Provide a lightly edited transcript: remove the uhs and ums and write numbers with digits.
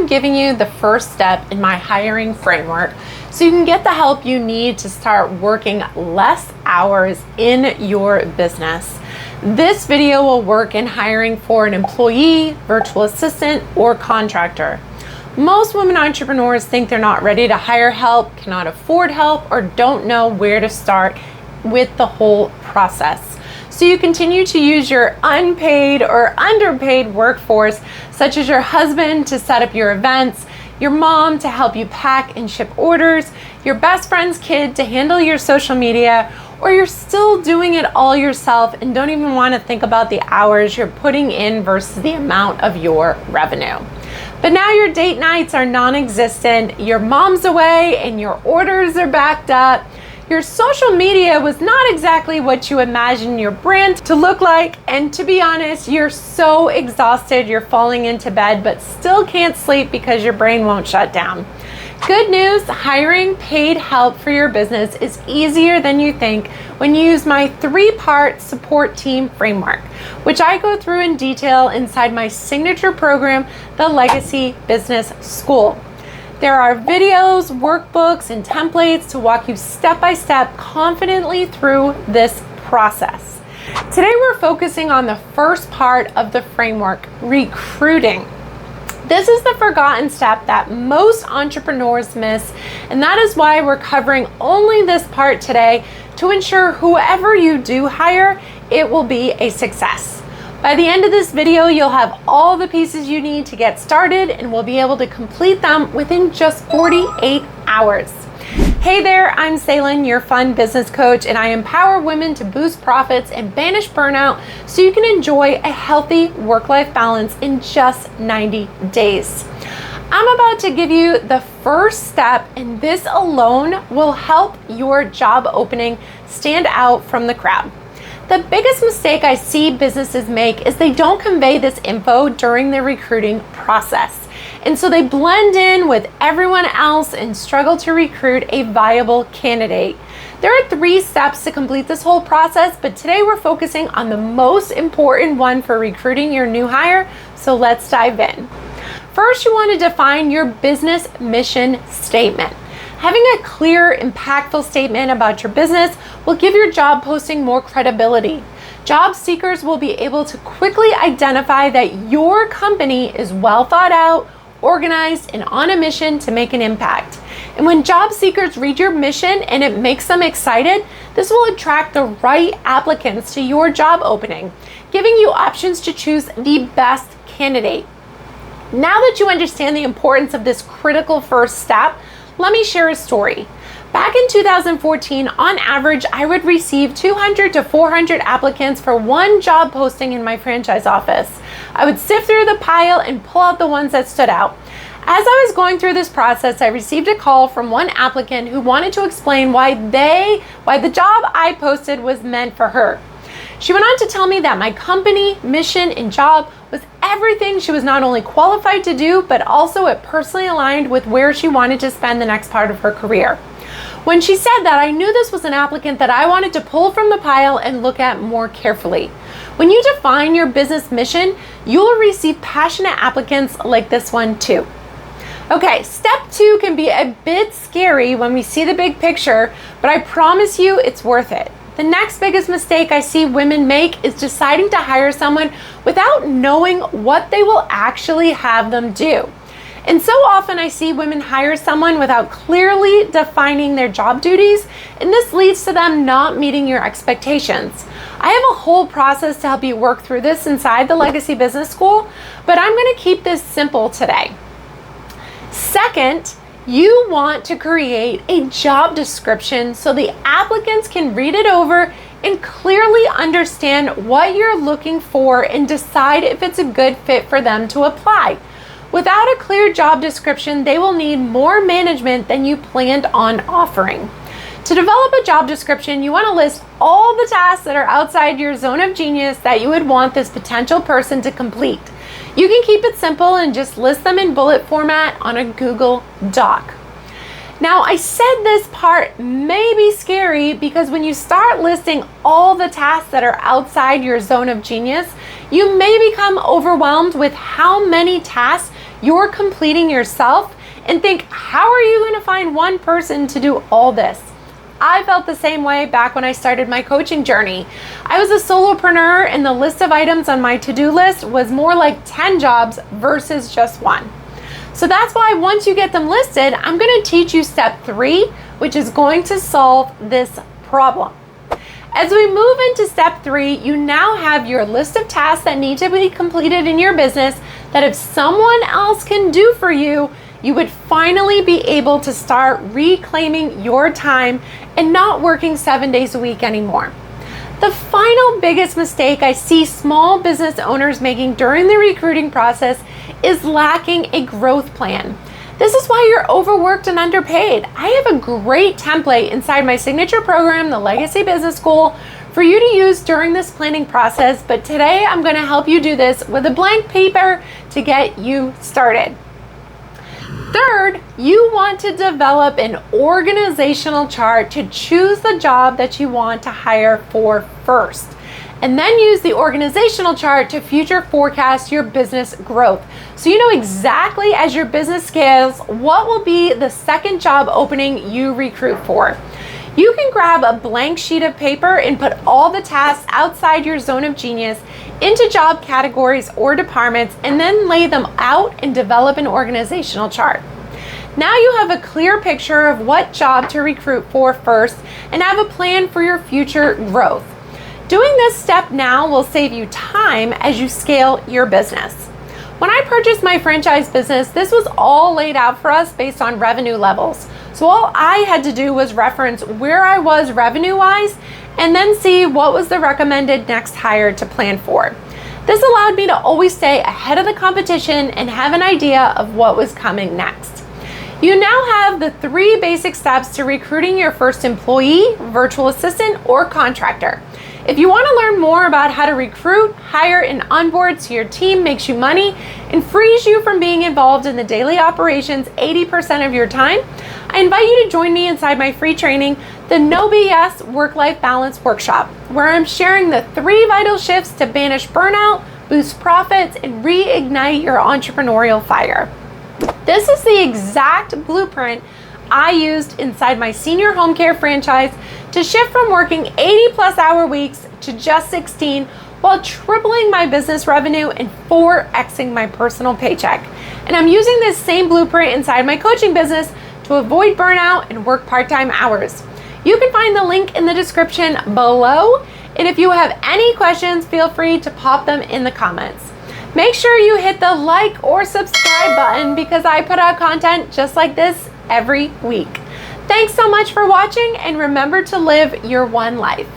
I'm giving you the first step in my hiring framework so you can get the help you need to start working less hours in your business. This video will work in hiring for an employee, virtual assistant, or contractor. Most women entrepreneurs think they're not ready to hire help, cannot afford help, or don't know where to start with the whole process. So you continue to use your unpaid or underpaid workforce, such as your husband to set up your events, your mom to help you pack and ship orders, your best friend's kid to handle your social media, or you're still doing it all yourself and don't even want to think about the hours you're putting in versus the amount of your revenue. But now your date nights are non-existent, your mom's away and your orders are backed up. Your social media was not exactly what you imagined your brand to look like, and to be honest, you're so exhausted you're falling into bed but still can't sleep because your brain won't shut down. Good news, hiring paid help for your business is easier than you think when you use my 3-part support team framework, which I go through in detail inside my signature program, the Legacy Business School. There are videos, workbooks, and templates to walk you step by step confidently through this process. Today we're focusing on the first part of the framework, recruiting. This is the forgotten step that most entrepreneurs miss, and that is why we're covering only this part today to ensure whoever you do hire, it will be a success. By the end of this video, you'll have all the pieces you need to get started and will be able to complete them within just 48 hours. Hey there, I'm Sailynn, your fun business coach, and I empower women to boost profits and banish burnout so you can enjoy a healthy work-life balance in just 90 days. I'm about to give you the first step, and this alone will help your job opening stand out from the crowd. The biggest mistake I see businesses make is they don't convey this info during the recruiting process. And so they blend in with everyone else and struggle to recruit a viable candidate. There are 3 steps to complete this whole process, but today we're focusing on the most important one for recruiting your new hire, so let's dive in. First, you want to define your business mission statement. Having a clear, impactful statement about your business will give your job posting more credibility. Job seekers will be able to quickly identify that your company is well thought out, organized, and on a mission to make an impact. And when job seekers read your mission and it makes them excited, this will attract the right applicants to your job opening, giving you options to choose the best candidate. Now that you understand the importance of this critical first step, let me share a story. Back in 2014, on average, I would receive 200 to 400 applicants for one job posting in my franchise office. I would sift through the pile and pull out the ones that stood out. As I was going through this process, I received a call from one applicant who wanted to explain why the job I posted was meant for her. She went on to tell me that my company, mission, and job was everything she was not only qualified to do, but also it personally aligned with where she wanted to spend the next part of her career. When she said that, I knew this was an applicant that I wanted to pull from the pile and look at more carefully. When you define your business mission, you'll receive passionate applicants like this one too. Okay, step 2 can be a bit scary when we see the big picture, but I promise you it's worth it. The next biggest mistake I see women make is deciding to hire someone without knowing what they will actually have them do. And so often I see women hire someone without clearly defining their job duties, and this leads to them not meeting your expectations. I have a whole process to help you work through this inside the Legacy Business School, but I'm going to keep this simple today. Second, you want to create a job description so the applicants can read it over and clearly understand what you're looking for and decide if it's a good fit for them to apply. Without a clear job description, they will need more management than you planned on offering. To develop a job description, you want to list all the tasks that are outside your zone of genius that you would want this potential person to complete. You can keep it simple and just list them in bullet format on a Google Doc. Now, I said this part may be scary because when you start listing all the tasks that are outside your zone of genius, you may become overwhelmed with how many tasks you're completing yourself and think, how are you going to find one person to do all this? I felt the same way back when I started my coaching journey. I was a solopreneur and the list of items on my to-do list was more like 10 jobs versus just one. So that's why once you get them listed, I'm going to teach you step 3, which is going to solve this problem. As we move into step 3, you now have your list of tasks that need to be completed in your business that if someone else can do for you, you would finally be able to start reclaiming your time and not working 7 days a week anymore. The final biggest mistake I see small business owners making during the recruiting process is lacking a growth plan. This is why you're overworked and underpaid. I have a great template inside my signature program, the Legacy Business School, for you to use during this planning process, but today I'm going to help you do this with a blank paper to get you started. Third, you want to develop an organizational chart to choose the job that you want to hire for first, and then use the organizational chart to future forecast your business growth. So you know exactly as your business scales, what will be the second job opening you recruit for. You can grab a blank sheet of paper and put all the tasks outside your zone of genius into job categories or departments and then lay them out and develop an organizational chart. Now you have a clear picture of what job to recruit for first and have a plan for your future growth. Doing this step now will save you time as you scale your business. When I purchased my franchise business, this was all laid out for us based on revenue levels. So all I had to do was reference where I was revenue-wise and then see what was the recommended next hire to plan for. This allowed me to always stay ahead of the competition and have an idea of what was coming next. You now have the 3 basic steps to recruiting your first employee, virtual assistant, or contractor. If you want to learn more about how to recruit, hire, and onboard so your team makes you money and frees you from being involved in the daily operations 80% of your time, I invite you to join me inside my free training, the No BS Work-Life Balance Workshop, where I'm sharing the 3 vital shifts to banish burnout, boost profits, and reignite your entrepreneurial fire. This is the exact blueprint I used inside my senior home care franchise to shift from working 80+ hour weeks to just 16 while tripling my business revenue and 4xing my personal paycheck. And I'm using this same blueprint inside my coaching business to avoid burnout and work part-time hours. You can find the link in the description below, and if you have any questions, feel free to pop them in the comments. Make sure you hit the like or subscribe button because I put out content just like this every week. Thanks so much for watching, and remember to live your one life.